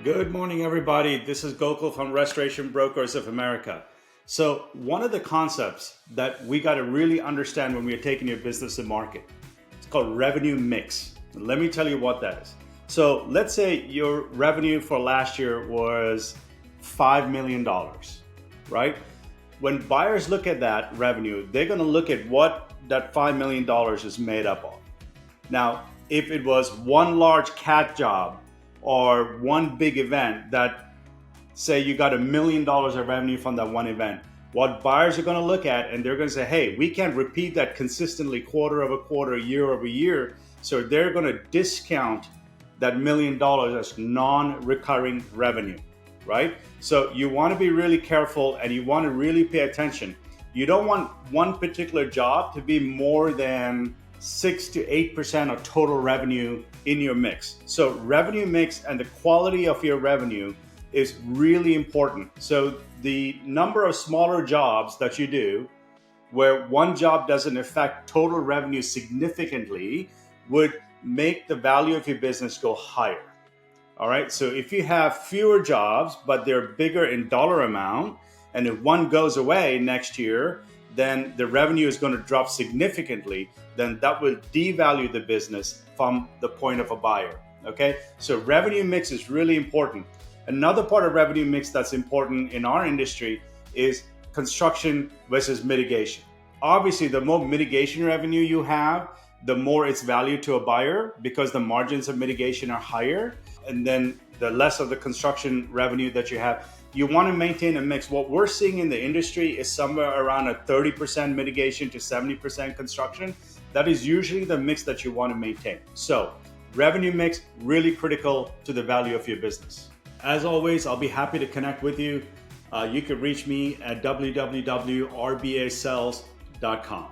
Good morning, everybody. This is Gokul from Restoration Brokers of America. So one of the concepts that we got to really understand when we are taking your business to market, it's called revenue mix. Let me tell you what that is. So let's say your revenue for last year was $5 million, right? When buyers look at that revenue, they're going to look at what that $5 million is made up of. Now, if it was one large CAT job or one big event that, say you got $1 million of revenue from that one event, what buyers are going to look at, and they're going to say, hey, we can't repeat that consistently quarter over quarter, year over year. So they're going to discount that $1 million as non-recurring revenue, right? So you want to be really careful and you want to really pay attention. You don't want one particular job to be more than 6 to 8% of total revenue in your mix. So revenue mix and the quality of your revenue is really important. So the number of smaller jobs that you do where one job doesn't affect total revenue significantly would make the value of your business go higher. All right. So if you have fewer jobs, but they're bigger in dollar amount, and if one goes away next year, then the revenue is going to drop significantly, then that will devalue the business from the point of a buyer. Okay. So revenue mix is really important. Another part of revenue mix that's important in our industry is construction versus mitigation. Obviously, the more mitigation revenue you have, the more it's valued to a buyer because the margins of mitigation are higher. And then the less of the construction revenue that you have, you want to maintain a mix. What we're seeing in the industry is somewhere around a 30% mitigation to 70% construction. That is usually the mix that you want to maintain. So revenue mix, really critical to the value of your business. As always, I'll be happy to connect with you. You can reach me at www.rbasales.com.